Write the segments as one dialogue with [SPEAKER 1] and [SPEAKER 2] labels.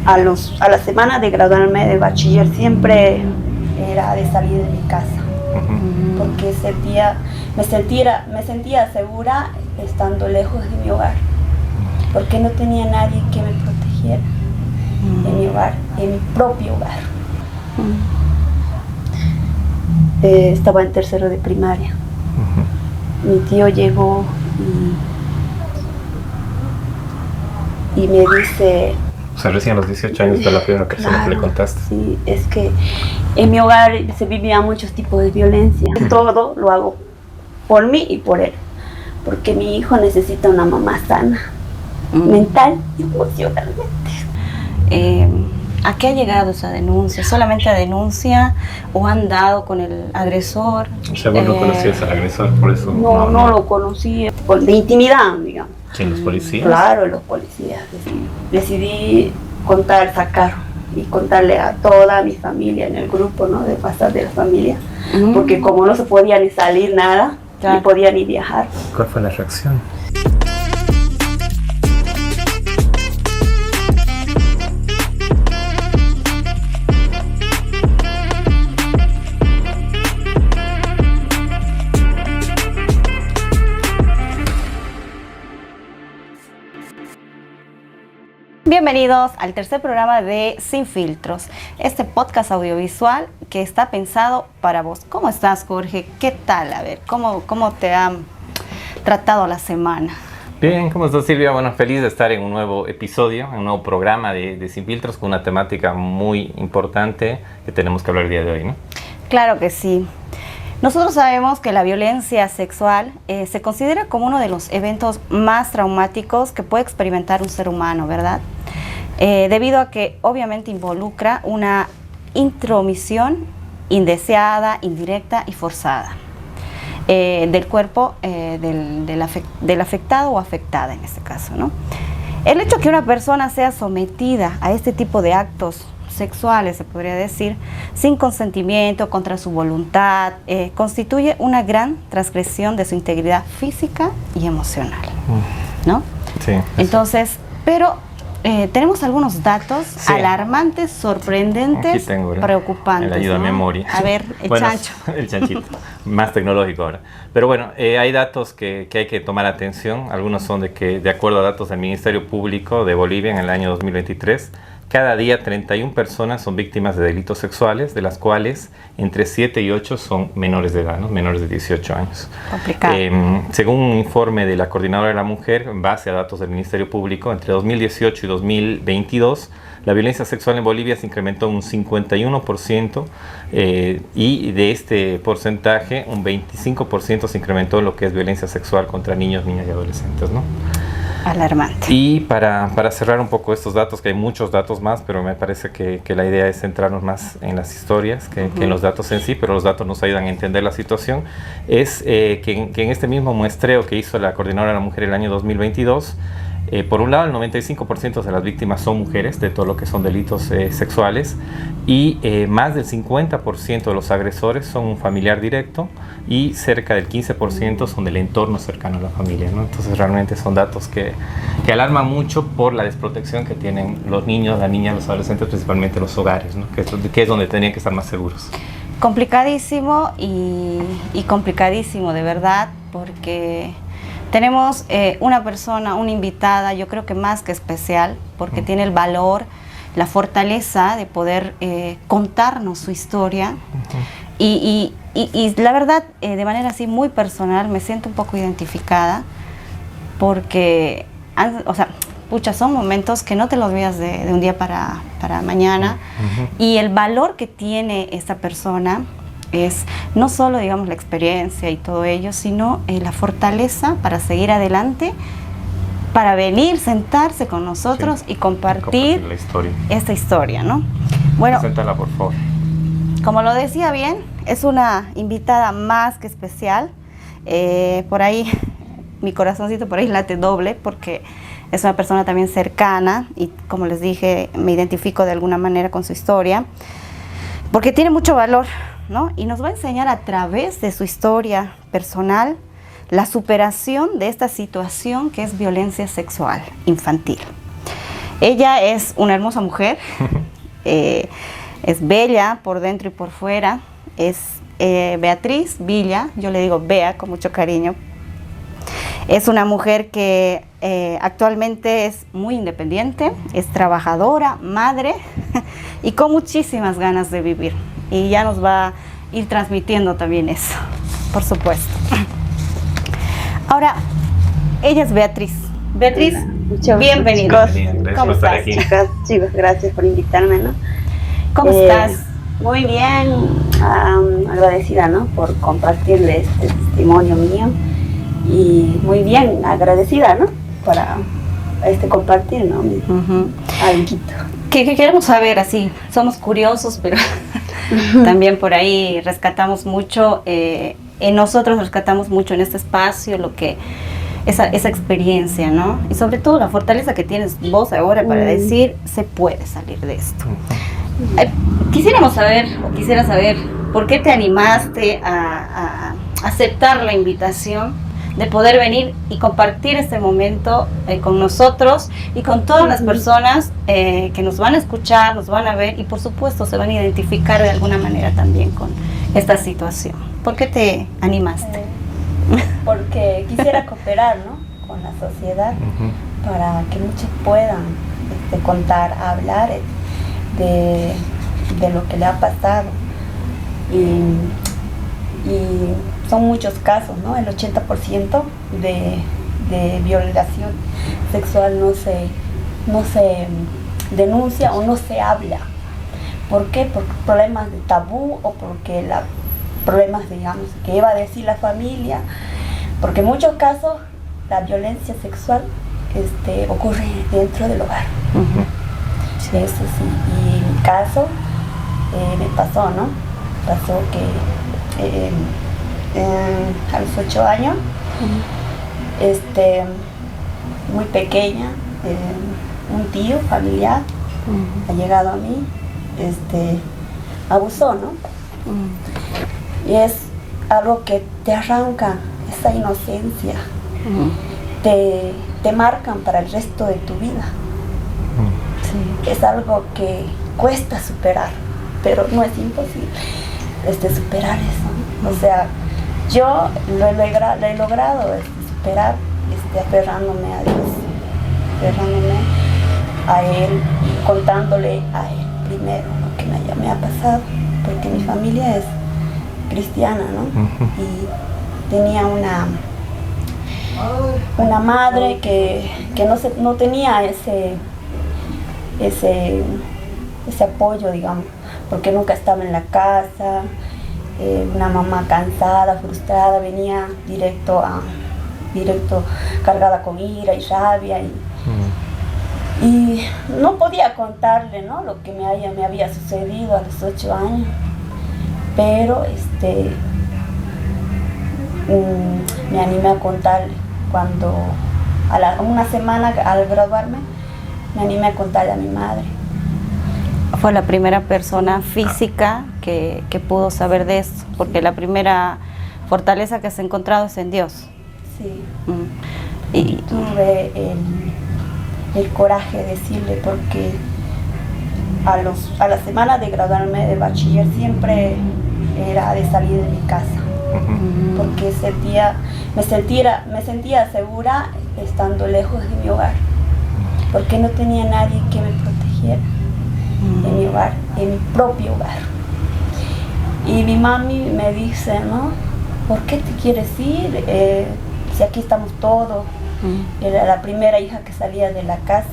[SPEAKER 1] a la semana de graduarme de bachiller siempre era de salir de mi casa, porque me sentía segura estando lejos de mi hogar, porque no tenía nadie que me protegiera en mi hogar, en mi propio hogar. Estaba en tercero de primaria. Mi tío llegó y me dice...
[SPEAKER 2] O sea, recién a los 18 años fue la primera persona que le contaste.
[SPEAKER 1] Sí, es que en mi hogar se vivían muchos tipos de violencia. Todo lo hago por mí y por él, porque mi hijo necesita una mamá sana, mental y emocionalmente.
[SPEAKER 3] ¿A qué ha llegado esa denuncia? ¿Solamente a denuncia o han dado con el agresor?
[SPEAKER 2] O sea, vos no conocías al agresor, por eso...
[SPEAKER 1] No lo conocía, de intimidad, digamos.
[SPEAKER 2] ¿Quién, los policías?
[SPEAKER 1] Claro, los policías. Decidí sacar y contarle a toda mi familia en el grupo, ¿no? De pasar de la familia, porque como no se podía ni salir nada, ni podía ni viajar.
[SPEAKER 2] ¿Cuál fue la reacción?
[SPEAKER 3] Bienvenidos al tercer programa de Sin Filtros, este podcast audiovisual que está pensado para vos. ¿Cómo estás, Jorge? ¿Qué tal? A ver, ¿cómo te ha tratado la semana?
[SPEAKER 2] Bien, ¿cómo estás, Silvia? Bueno, feliz de estar en un nuevo episodio, en un nuevo programa de Sin Filtros con una temática muy importante que tenemos que hablar el día de hoy, ¿no?
[SPEAKER 3] Claro que sí. Nosotros sabemos que la violencia sexual se considera como uno de los eventos más traumáticos que puede experimentar un ser humano, ¿verdad? Debido a que obviamente involucra una intromisión indeseada, indirecta y forzada del cuerpo del afectado o afectada en este caso, ¿no? El hecho que una persona sea sometida a este tipo de actos sexuales, se podría decir, sin consentimiento, contra su voluntad, constituye una gran transgresión de su integridad física y emocional, ¿no?
[SPEAKER 2] Sí.
[SPEAKER 3] Entonces, pero tenemos algunos datos alarmantes, sorprendentes, preocupantes.
[SPEAKER 2] El ayuda a memoria.
[SPEAKER 3] A ver, chancho.
[SPEAKER 2] El chanchito, más tecnológico ahora. Pero bueno, hay datos que hay que tomar atención. Algunos son de acuerdo a datos del Ministerio Público de Bolivia en el año 2023, cada día 31 personas son víctimas de delitos sexuales, de las cuales entre 7 y 8 son menores de edad, ¿no? Menores de 18 años.
[SPEAKER 3] Complicado.
[SPEAKER 2] Según un informe de la Coordinadora de la Mujer, en base a datos del Ministerio Público, entre 2018 y 2022, la violencia sexual en Bolivia se incrementó un 51% y de este porcentaje, un 25% se incrementó en lo que es violencia sexual contra niños, niñas y adolescentes, ¿no?
[SPEAKER 3] Alarmante.
[SPEAKER 2] Y para cerrar un poco estos datos, que hay muchos datos más, pero me parece que la idea es centrarnos más en las historias que en los datos en sí, pero los datos nos ayudan a entender la situación, es que en este mismo muestreo que hizo la Coordinadora de la Mujer el año 2022, por un lado, el 95% de las víctimas son mujeres de todo lo que son delitos sexuales y más del 50% de los agresores son un familiar directo y cerca del 15% son del entorno cercano a la familia, ¿no? Entonces realmente son datos que alarman mucho por la desprotección que tienen los niños, las niñas, los adolescentes, principalmente los hogares, ¿no? que es donde tenían que estar más seguros.
[SPEAKER 3] Complicadísimo y complicadísimo de verdad, porque tenemos una persona, una invitada, yo creo que más que especial, porque tiene el valor, la fortaleza de poder contarnos su historia. Y la verdad, de manera así muy personal, me siento un poco identificada, porque, son momentos que no te los olvidas de un día para mañana. Y el valor que tiene esta persona es no solo, digamos, la experiencia y todo ello, sino la fortaleza para seguir adelante, para venir, sentarse con nosotros y compartir esta historia, ¿no? Bueno,
[SPEAKER 2] preséntala, por favor.
[SPEAKER 3] Como lo decía bien, es una invitada más que especial. Por ahí, mi corazoncito por ahí late doble, porque es una persona también cercana y, como les dije, me identifico de alguna manera con su historia, porque tiene mucho valor, ¿no? Y nos va a enseñar a través de su historia personal la superación de esta situación que es violencia sexual infantil. Ella es una hermosa mujer, es bella por dentro y por fuera, es Beatriz Villa, yo le digo Bea con mucho cariño. Es una mujer que actualmente es muy independiente, es trabajadora, madre y con muchísimas ganas de vivir. Y ya nos va a ir transmitiendo también eso, por supuesto. Ahora, ella es Beatriz. Beatriz, bienvenida.
[SPEAKER 2] ¿Cómo estás?
[SPEAKER 1] Chicos, gracias por invitarme, ¿no?
[SPEAKER 3] ¿Cómo estás?
[SPEAKER 1] Muy bien, agradecida, ¿no? Por compartirles este testimonio mío. Y muy bien, agradecida, ¿no? Para compartir, ¿no? Alguito.
[SPEAKER 3] ¿Qué queremos saber así? Somos curiosos, pero también por ahí rescatamos mucho, en nosotros rescatamos mucho en este espacio lo que esa experiencia, ¿no? Y sobre todo la fortaleza que tienes vos ahora para decir, se puede salir de esto. Quisiera saber por qué te animaste a aceptar la invitación de poder venir y compartir este momento con nosotros y con todas las personas que nos van a escuchar, nos van a ver y por supuesto se van a identificar de alguna manera también con esta situación. ¿Por qué te animaste?
[SPEAKER 1] Porque quisiera cooperar, ¿no? Con la sociedad para que muchos puedan contar, hablar de lo que le ha pasado. Y son muchos casos, ¿no? El 80% de violación sexual no se denuncia o no se habla. ¿Por qué? Por problemas de tabú o porque problemas, digamos, que iba a decir la familia. Porque en muchos casos la violencia sexual ocurre dentro del hogar. Sí. Eso sí. Y en mi caso me pasó, ¿no? Pasó que a los 8 años, muy pequeña, un tío familiar ha llegado a mí, abusó, ¿no? Y es algo que te arranca esa inocencia, te marcan para el resto de tu vida. Sí. Es algo que cuesta superar, pero no es imposible superar eso, ¿no? O sea, yo lo he logrado superar aferrándome a Dios, aferrándome a Él, contándole a Él primero lo que me ha pasado, porque mi familia es cristiana, ¿no? Y tenía una madre que no tenía ese apoyo, digamos, porque nunca estaba en la casa. Una mamá cansada, frustrada, venía directo cargada con ira y rabia y no podía contarle, ¿no? Lo que me había sucedido a los 8 años, pero me animé a contarle cuando una semana al graduarme me animé a contarle a mi madre.
[SPEAKER 3] Fue la primera persona física que pudo saber de esto, porque la primera fortaleza que has encontrado es en Dios.
[SPEAKER 1] Sí. Y tuve el coraje de decirle, porque a la semana de graduarme de bachiller siempre era de salir de mi casa, porque me sentía segura estando lejos de mi hogar, porque no tenía nadie que me protegiera en mi hogar, en mi propio hogar. Y mi mami me dice, ¿no? ¿Por qué te quieres ir? Si aquí estamos todos. Era la primera hija que salía de la casa.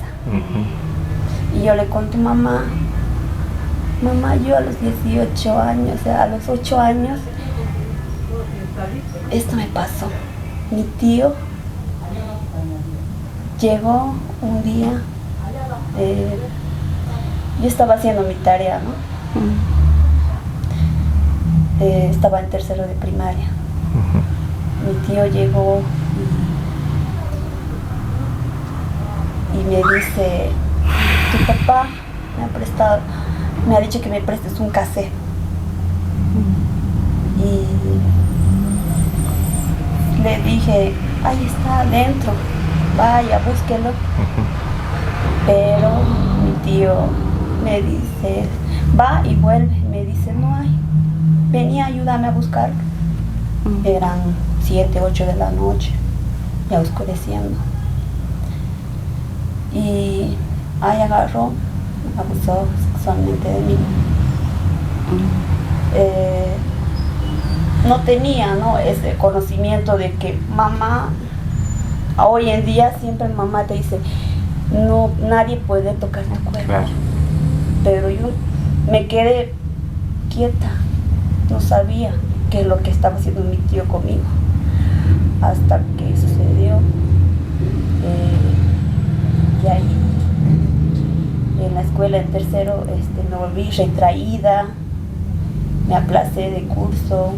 [SPEAKER 1] Y yo le conté, mamá, yo a los 18 años, o sea, a los 8 años, esto me pasó. Mi tío llegó un día, yo estaba haciendo mi tarea, ¿no? Estaba en tercero de primaria. Mi tío llegó y me dice, tu papá me ha dicho que me prestes un cassette. Y le dije, ahí está adentro, vaya, búsquelo. Pero mi tío me dice, va y vuelve, me dice, no hay, venía, ayúdame a buscarlo. Eran 7, 8 de la noche, ya oscureciendo. Y ahí agarró, abusó sexualmente de mí. No tenía, ¿no?, ese conocimiento de que mamá, hoy en día siempre mamá te dice, no, nadie puede tocar tu cuerpo.
[SPEAKER 2] Claro.
[SPEAKER 1] Pero yo me quedé quieta, no sabía qué es lo que estaba haciendo mi tío conmigo, hasta que sucedió. Y ahí, en la escuela, en tercero, me volví retraída, me aplacé de curso,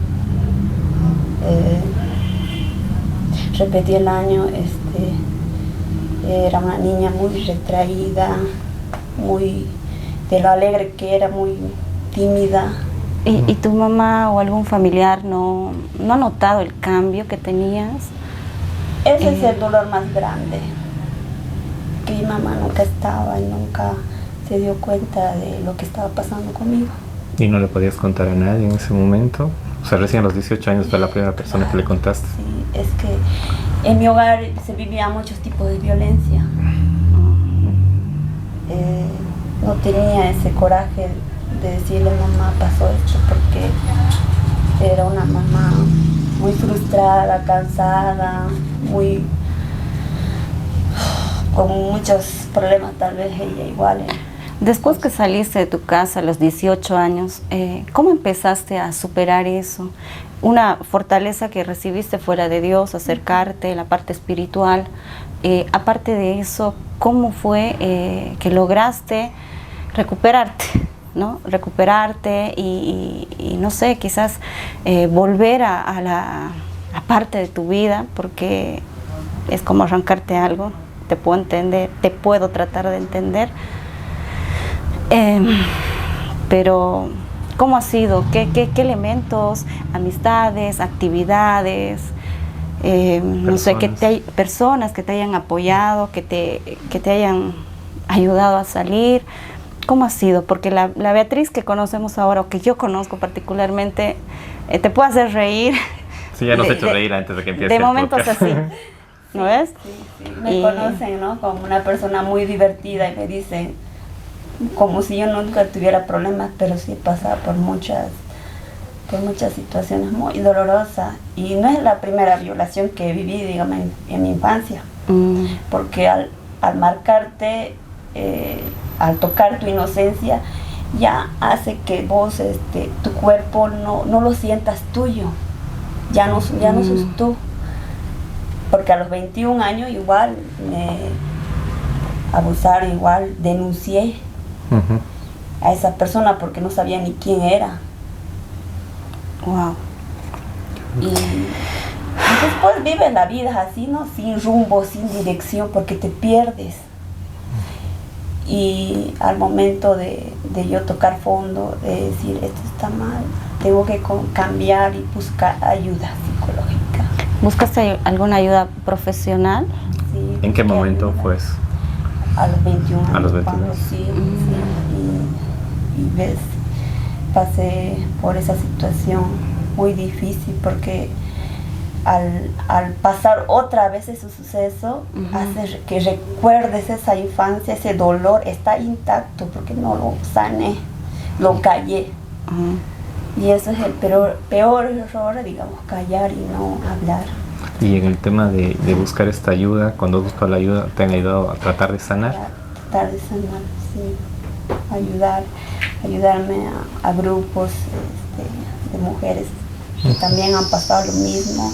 [SPEAKER 1] repetí el año, era una niña muy retraída, muy, de lo alegre que era, muy tímida.
[SPEAKER 3] ¿Y tu mamá o algún familiar no ha notado el cambio que tenías?
[SPEAKER 1] Ese es el dolor más grande, que mi mamá nunca estaba y nunca se dio cuenta de lo que estaba pasando conmigo.
[SPEAKER 2] ¿Y no le podías contar a nadie en ese momento? O sea, recién a los 18 años fue la primera persona que le contaste.
[SPEAKER 1] Sí, es que en mi hogar se vivía muchos tipos de violencia. No tenía ese coraje de decirle, mamá, pasó esto, porque era una mamá muy frustrada, cansada, muy, con muchos problemas, tal vez ella igual.
[SPEAKER 3] Después que saliste de tu casa a los 18 años, ¿cómo empezaste a superar eso? Una fortaleza que recibiste fuera de Dios, acercarte, la parte espiritual. Aparte de eso, ¿cómo fue que lograste recuperarte, ¿no? Recuperarte y no sé, quizás volver a la parte de tu vida, porque es como arrancarte algo. Te puedo entender, te puedo tratar de entender. Pero ¿cómo ha sido? ¿Qué elementos, amistades, actividades, no sé, personas que te hayan apoyado, que te hayan ayudado a salir? ¿Cómo ha sido? Porque la Beatriz que conocemos ahora, o que yo conozco particularmente, te puede hacer reír.
[SPEAKER 2] Sí, ya nos he hecho reír antes de que empiece.
[SPEAKER 3] De momentos así, ¿no ves?
[SPEAKER 1] Sí. Me conocen, ¿no?, como una persona muy divertida, y me dicen, como si yo nunca tuviera problemas, pero sí pasaba por muchas situaciones muy dolorosas. Y no es la primera violación que viví, digamos, en mi infancia. Porque al marcarte, al tocar tu inocencia, ya hace que vos, tu cuerpo no lo sientas tuyo. Ya no sos tú. Porque a los 21 años igual me abusaron, igual denuncié a esa persona porque no sabía ni quién era.
[SPEAKER 3] Wow.
[SPEAKER 1] Y después vives la vida así, ¿no? Sin rumbo, sin dirección, porque te pierdes. Y al momento de yo tocar fondo, de decir, esto está mal, tengo que cambiar y buscar ayuda psicológica.
[SPEAKER 3] ¿Buscaste alguna ayuda profesional?
[SPEAKER 1] Sí.
[SPEAKER 2] ¿En qué momento fue eso?
[SPEAKER 1] A los 21 años.
[SPEAKER 2] A los 21.
[SPEAKER 1] Sí. Y ves, pasé por esa situación muy difícil, porque al pasar otra vez ese suceso, hace que recuerdes esa infancia, ese dolor está intacto, porque no lo sané, lo callé. Y eso es el peor error, digamos, callar y no hablar.
[SPEAKER 2] Y en el tema de buscar esta ayuda, cuando buscas la ayuda, ¿te han ayudado a tratar de sanar?
[SPEAKER 1] Tratar de sanar, sí. Ayudarme a grupos de mujeres que también han pasado lo mismo.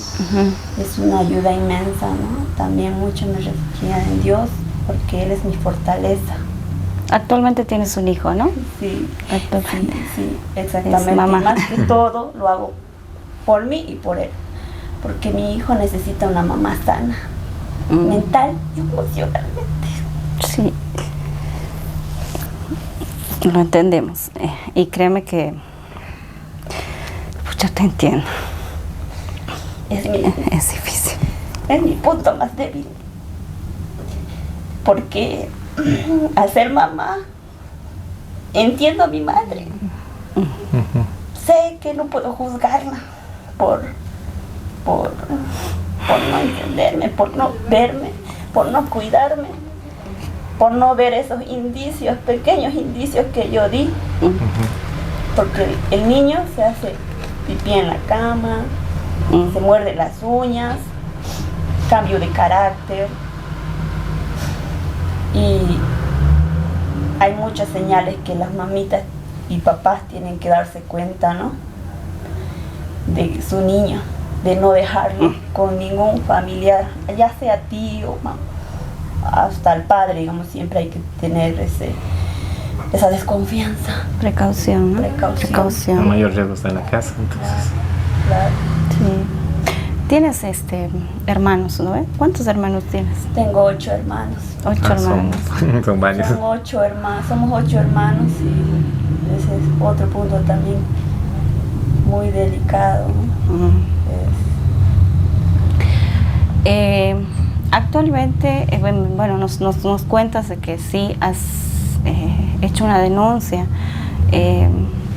[SPEAKER 1] Es una ayuda inmensa, ¿no? También mucho me refugié en Dios, porque Él es mi fortaleza.
[SPEAKER 3] Actualmente tienes un hijo, ¿no?
[SPEAKER 1] Sí,
[SPEAKER 3] actualmente.
[SPEAKER 1] Sí, exactamente.
[SPEAKER 3] Mamá.
[SPEAKER 1] Más que todo lo hago por mí y por él, porque mi hijo necesita una mamá sana, mental y emocionalmente.
[SPEAKER 3] Sí, lo entendemos, y créeme que yo te entiendo.
[SPEAKER 1] Es
[SPEAKER 3] difícil.
[SPEAKER 1] Es mi punto más débil, porque al ser mamá, entiendo a mi madre. Sé que no puedo juzgarla por no entenderme, por no verme, por no cuidarme, por no ver esos indicios, pequeños indicios que yo di. Porque el niño se hace pipí en la cama, se muerde las uñas, cambio de carácter. Y hay muchas señales que las mamitas y papás tienen que darse cuenta, ¿no? De su niño, de no dejarlo con ningún familiar, ya sea tío, hasta el padre, digamos, siempre hay que tener esa desconfianza.
[SPEAKER 3] Precaución, ¿no?
[SPEAKER 2] El mayor riesgo está en la casa, entonces.
[SPEAKER 1] Claro.
[SPEAKER 3] Sí. Tienes hermanos, ¿no? ¿Cuántos hermanos tienes?
[SPEAKER 1] Tengo 8 hermanos.
[SPEAKER 3] 8 hermanos.
[SPEAKER 2] Son varios.
[SPEAKER 1] Somos 8 hermanos y ese es otro punto también muy delicado, ¿no?
[SPEAKER 3] Actualmente, bueno, nos cuentas de que sí has hecho una denuncia.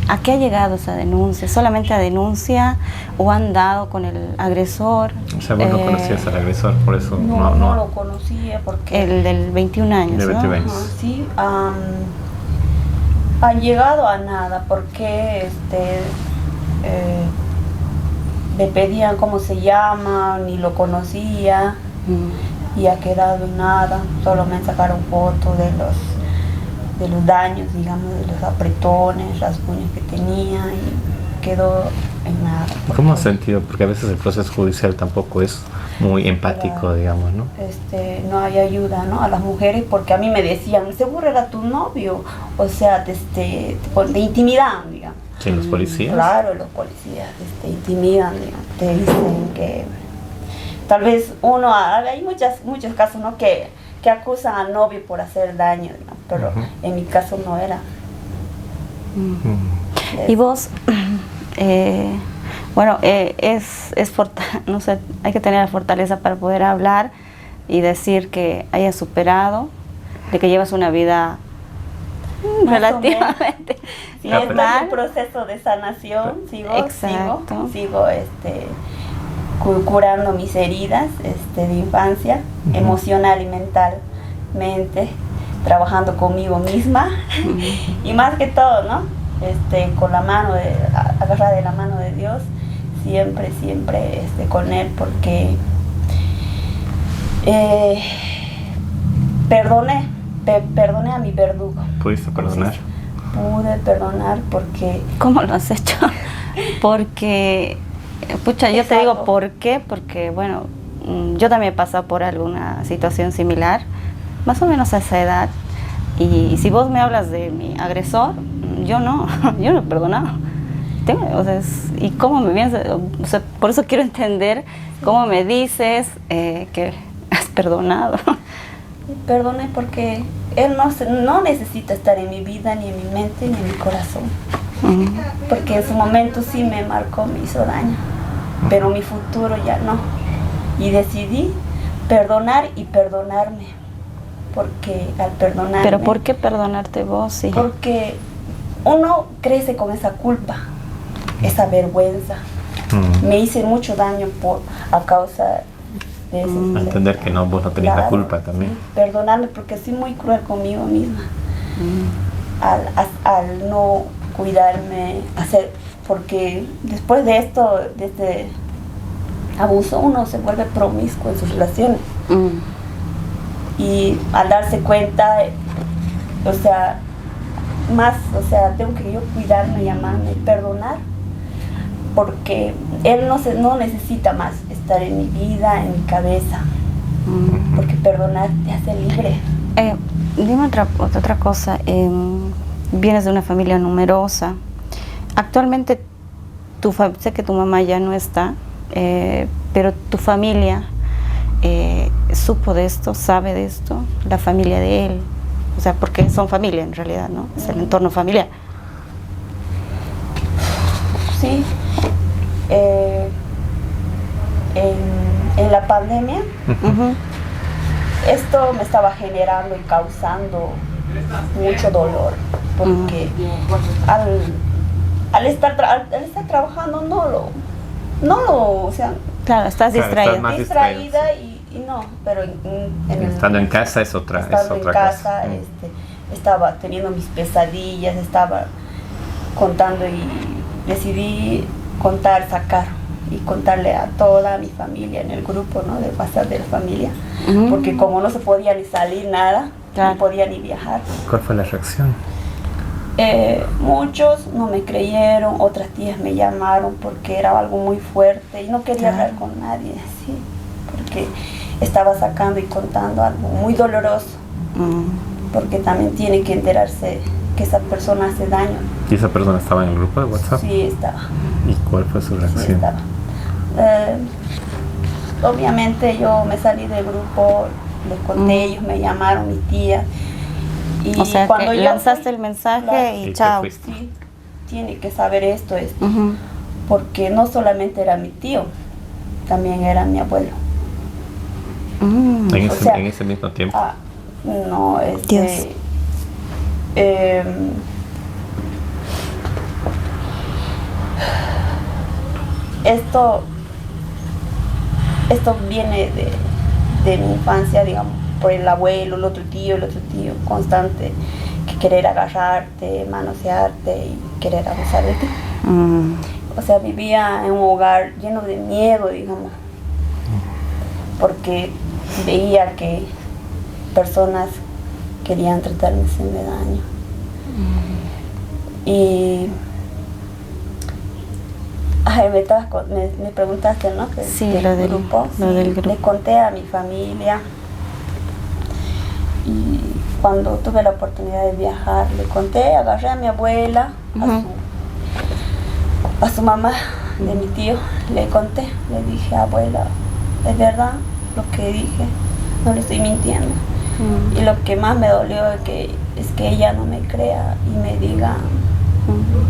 [SPEAKER 3] ¿A qué ha llegado esa denuncia? ¿Solamente a denuncia o han dado con el agresor?
[SPEAKER 2] O sea, vos no conocías al agresor, por eso
[SPEAKER 1] no lo conocía porque...
[SPEAKER 3] El del 21 años,
[SPEAKER 2] de 21 años.
[SPEAKER 1] ¿no? Sí, han llegado a nada porque le pedían cómo se llama, ni lo conocía y ha quedado en nada. Solo me sacaron fotos de los daños, digamos, de los apretones, rasguños que tenía y quedó en nada.
[SPEAKER 2] ¿Cómo has sentido? Porque a veces el proceso judicial tampoco es muy empático, claro, digamos, ¿no?
[SPEAKER 1] No hay ayuda, ¿no? A las mujeres, porque a mí me decían, seguro era tu novio, o sea, de intimidad, digamos.
[SPEAKER 2] ¿Sí, los policías?
[SPEAKER 1] Claro, los policías intimidan, digamos, te dicen que tal vez hay muchos casos, ¿no? que acusan al novio por hacer daño, ¿no? Pero en mi caso no era.
[SPEAKER 3] Y vos, bueno, no sé, hay que tener la fortaleza para poder hablar y decir que hayas superado, de que llevas una vida relativamente
[SPEAKER 1] normal. En un proceso de sanación, sigo curando mis heridas de infancia, emocional y mentalmente, trabajando conmigo misma y más que todo, ¿no? Con la mano agarrada de la mano de Dios, siempre con Él, porque perdoné a mi verdugo.
[SPEAKER 2] ¿Pudiste perdonar?
[SPEAKER 1] Pude perdonar porque...
[SPEAKER 3] ¿Cómo lo has hecho? Porque... Pucha, yo te digo por qué, porque bueno, yo también he pasado por alguna situación similar, más o menos a esa edad, y si vos me hablas de mi agresor, yo no he perdonado. Y cómo me vienes, o sea, por eso quiero entender cómo me dices que has perdonado.
[SPEAKER 1] Perdoné porque él no necesita estar en mi vida, ni en mi mente, ni en mi corazón. Porque en su momento sí me marcó, me hizo daño, pero mi futuro ya no. Y decidí perdonar y perdonarme, porque al perdonarme...
[SPEAKER 3] ¿Pero por qué perdonarte vos? Sí.
[SPEAKER 1] Porque uno crece con esa culpa, esa vergüenza. Me hice mucho daño a causa de eso.
[SPEAKER 2] Entender que vos no tenías la culpa también.
[SPEAKER 1] Perdonarme porque soy muy cruel conmigo misma. Al no cuidarme, porque después de esto, de este abuso, uno se vuelve promiscuo en sus relaciones. Y al darse cuenta, tengo que yo cuidarme y amarme y perdonar, porque él no necesita más estar en mi vida, en mi cabeza, porque perdonar te hace libre.
[SPEAKER 3] Dime otra cosa. Vienes de una familia numerosa. Actualmente sé que tu mamá ya no está, pero tu familia supo de esto, sabe de esto, la familia de él, o sea, porque son familia en realidad, ¿no? Es el entorno familiar.
[SPEAKER 1] Sí. En la pandemia, esto me estaba generando y causando mucho dolor, porque al estar trabajando o sea,
[SPEAKER 3] claro, estás distraída.
[SPEAKER 2] Estás más
[SPEAKER 1] distraída y no, pero
[SPEAKER 2] estando en casa es otra
[SPEAKER 1] cosa. Estaba teniendo mis pesadillas, estaba contando y decidí sacar y contarle a toda mi familia en el grupo, ¿no?, de WhatsApp de la familia, porque como no se podía ni salir nada, no podía ni viajar.
[SPEAKER 2] ¿Cuál fue la reacción?
[SPEAKER 1] Muchos no me creyeron, otras tías me llamaron porque era algo muy fuerte y no quería hablar con nadie, ¿sí? Porque estaba sacando y contando algo muy doloroso, porque también tiene que enterarse que esa persona hace daño.
[SPEAKER 2] ¿Y esa persona estaba en el grupo de WhatsApp?
[SPEAKER 1] Sí, estaba.
[SPEAKER 2] ¿Y cuál fue su reacción?
[SPEAKER 1] Sí, estaba. Obviamente yo me salí del grupo, les conté, ellos me llamaron, mi tía. Y
[SPEAKER 3] o sea,
[SPEAKER 1] cuando
[SPEAKER 3] que
[SPEAKER 1] yo
[SPEAKER 3] lanzaste el mensaje y chao.
[SPEAKER 1] Sí, tiene que saber esto, porque no solamente era mi tío, también era mi abuelo.
[SPEAKER 2] En ese mismo tiempo.
[SPEAKER 1] No,
[SPEAKER 3] Dios.
[SPEAKER 1] Esto viene de mi infancia, digamos, por el abuelo, el otro tío, constante, que querer agarrarte, manosearte y querer abusar de ti. O sea, vivía en un hogar lleno de miedo, digamos, porque veía que personas querían tratarme sin daño. Y me preguntaste, ¿no?
[SPEAKER 3] Sí, lo del grupo.
[SPEAKER 1] Le conté a mi familia y cuando tuve la oportunidad de viajar, le conté, agarré a mi abuela, a su mamá de mi tío, le conté, le dije, abuela, es verdad lo que dije, no le estoy mintiendo. Y lo que más me dolió es que ella no me crea y me diga,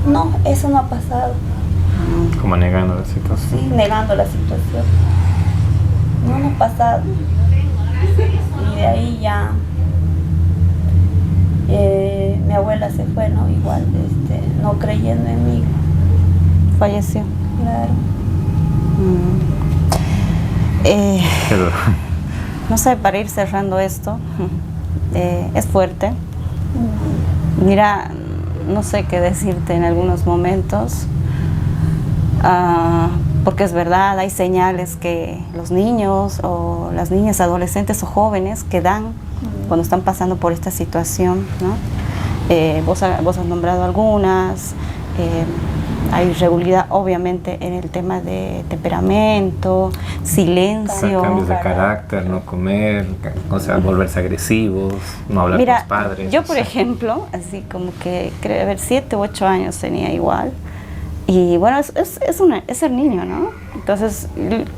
[SPEAKER 1] no, eso no ha pasado.
[SPEAKER 2] Como negando la situación.
[SPEAKER 1] Sí, negando la situación. No ha pasado. Y de ahí ya mi abuela se fue, ¿no? Igual, no creyendo en mí.
[SPEAKER 3] Falleció.
[SPEAKER 1] Claro.
[SPEAKER 3] No sé, para ir cerrando esto, es fuerte. Mira, no sé qué decirte en algunos momentos, porque es verdad, hay señales que los niños o las niñas, adolescentes o jóvenes que dan cuando están pasando por esta situación, ¿no? Vos has nombrado algunas. Hay irregularidad obviamente en el tema de temperamento, silencio.
[SPEAKER 2] Cambios de carácter, no comer, o sea, volverse agresivos, no hablar con los padres.
[SPEAKER 3] Yo por ejemplo, así como que, creo, a ver, 7 u 8 años tenía igual. Y bueno, es ser niño, ¿no? Entonces,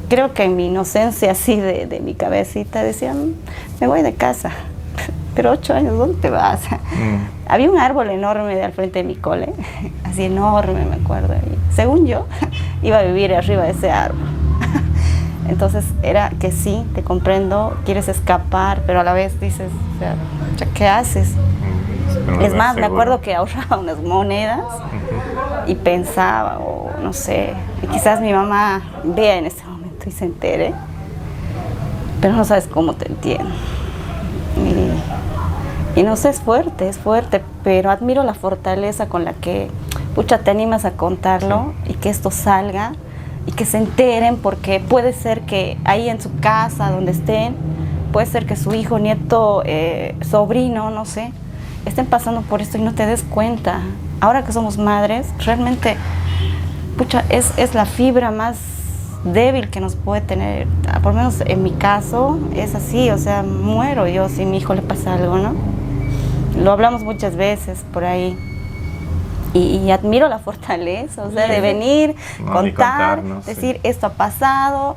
[SPEAKER 3] creo que en mi inocencia así de mi cabecita decían, me voy de casa. Pero 8 años, ¿dónde te vas? Había un árbol enorme al frente de mi cole, así enorme, me acuerdo. Y según yo, iba a vivir arriba de ese árbol. Entonces era que sí, te comprendo, quieres escapar, pero a la vez dices, o sea, ¿qué haces? Es más, me acuerdo que ahorraba unas monedas y pensaba, o no sé, quizás mi mamá vea en este momento y se entere, pero no sabes cómo te entiendo. Y no sé, es fuerte, pero admiro la fortaleza con la que, pucha, te animas a contarlo y que esto salga y que se enteren, porque puede ser que ahí en su casa, donde estén, puede ser que su hijo, nieto, sobrino, no sé, estén pasando por esto y no te des cuenta. Ahora que somos madres, realmente, pucha, es la fibra más débil que nos puede tener. Por lo menos en mi caso es así, o sea, muero yo si a mi hijo le pasa algo, ¿no? Lo hablamos muchas veces por ahí y admiro la fortaleza, o sea, de venir, contar, decir, esto ha pasado,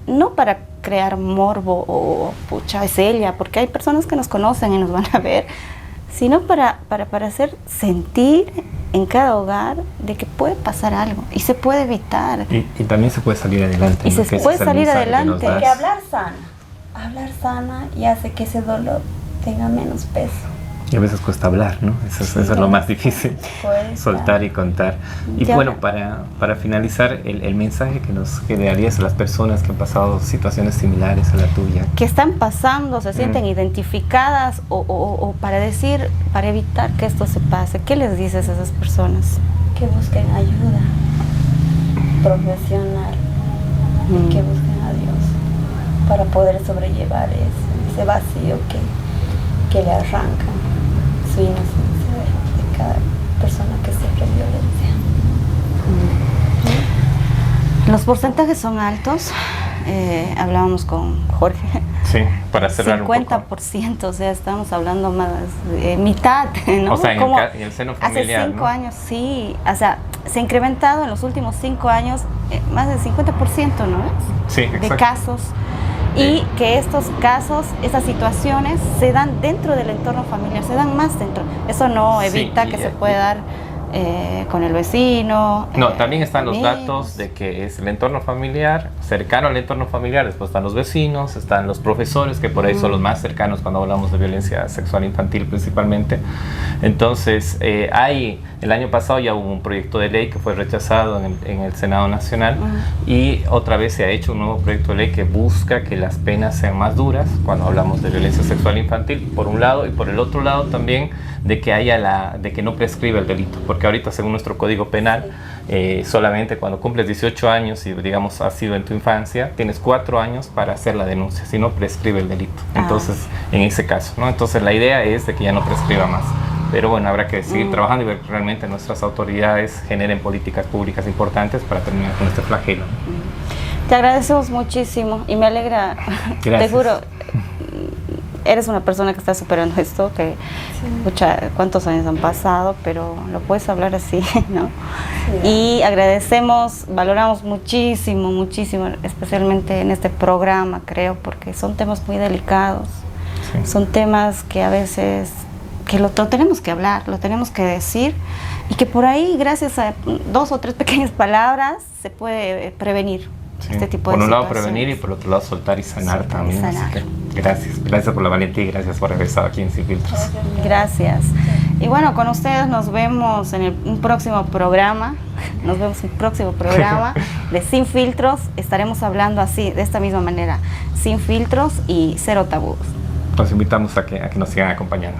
[SPEAKER 3] no para crear morbo o pucha, es ella, porque hay personas que nos conocen y nos van a ver, sino para hacer sentir en cada hogar de que puede pasar algo y se puede evitar.
[SPEAKER 2] Y también se puede salir adelante.
[SPEAKER 3] Y se puede salir adelante.
[SPEAKER 1] Hay que hablar sana. hablar sana y hace que ese dolor tenga menos peso.
[SPEAKER 2] Y a veces cuesta hablar, ¿no? Eso es lo más difícil, soltar y contar. Y
[SPEAKER 1] Ya.
[SPEAKER 2] bueno, para finalizar, el mensaje que le darías a las personas que han pasado situaciones similares a la tuya.
[SPEAKER 3] Que están pasando, se sienten identificadas o para decir, para evitar que esto se pase, ¿qué les dices a esas personas?
[SPEAKER 1] Que busquen ayuda profesional y que busquen a Dios para poder sobrellevar ese vacío que le arranca su inocencia de cada persona que sufre violencia.
[SPEAKER 3] Los porcentajes son altos. Hablábamos con Jorge.
[SPEAKER 2] Sí, para cerrar
[SPEAKER 3] 50%, o sea, estamos hablando más de mitad, ¿no?
[SPEAKER 2] O sea,
[SPEAKER 3] Como
[SPEAKER 2] en el seno familiar,
[SPEAKER 3] hace 5
[SPEAKER 2] ¿no?
[SPEAKER 3] años, sí. O sea, se ha incrementado en los últimos 5 años más del 50%, ¿no?
[SPEAKER 2] Sí,
[SPEAKER 3] De
[SPEAKER 2] exacto.
[SPEAKER 3] casos. Y que estos casos, estas situaciones se dan dentro del entorno familiar, se dan más dentro. Eso no
[SPEAKER 2] Sí,
[SPEAKER 3] evita que se pueda dar con el vecino.
[SPEAKER 2] No, también están los
[SPEAKER 3] amigos.
[SPEAKER 2] datos de que es el entorno familiar, cercano al entorno familiar, después están los vecinos, están los profesores, que por ahí son los más cercanos cuando hablamos de violencia sexual infantil principalmente. Entonces, el año pasado ya hubo un proyecto de ley que fue rechazado en el Senado Nacional y otra vez se ha hecho un nuevo proyecto de ley que busca que las penas sean más duras cuando hablamos de violencia sexual infantil, por un lado, y por el otro lado también de que no prescribe el delito, porque ahorita según nuestro Código Penal solamente cuando cumples 18 años y digamos has sido en tu infancia tienes 4 años para hacer la denuncia, si no prescribe el delito. Entonces en ese caso, ¿no? Entonces la idea es de que ya no prescriba más, pero bueno, habrá que seguir trabajando y ver que realmente nuestras autoridades generen políticas públicas importantes para terminar con este flagelo.
[SPEAKER 3] Te agradecemos muchísimo y me alegra,
[SPEAKER 2] Gracias.
[SPEAKER 3] te juro, eres una persona que está superando esto, que escucha cuántos años han pasado, pero lo puedes hablar así, ¿no?
[SPEAKER 1] Sí.
[SPEAKER 3] Y agradecemos, valoramos muchísimo, muchísimo, especialmente en este programa, creo, porque son temas muy delicados,
[SPEAKER 2] Sí.
[SPEAKER 3] son temas que a veces que lo tenemos que hablar, lo tenemos que decir, y que por ahí, gracias a 2 o 3 pequeñas palabras, se puede prevenir.
[SPEAKER 2] Sí.
[SPEAKER 3] Este tipo de
[SPEAKER 2] por un lado
[SPEAKER 3] situaciones.
[SPEAKER 2] prevenir y por otro lado soltar y sanar
[SPEAKER 3] Soltar y
[SPEAKER 2] también.
[SPEAKER 3] sanar.
[SPEAKER 2] Así que gracias por la valentía y gracias por haber estado aquí en Sin Filtros.
[SPEAKER 3] Gracias. Y bueno, con ustedes nos vemos en un próximo programa. Nos vemos en un próximo programa de Sin Filtros. Estaremos hablando así, de esta misma manera, sin filtros y cero tabús.
[SPEAKER 2] Los invitamos a que nos sigan acompañando.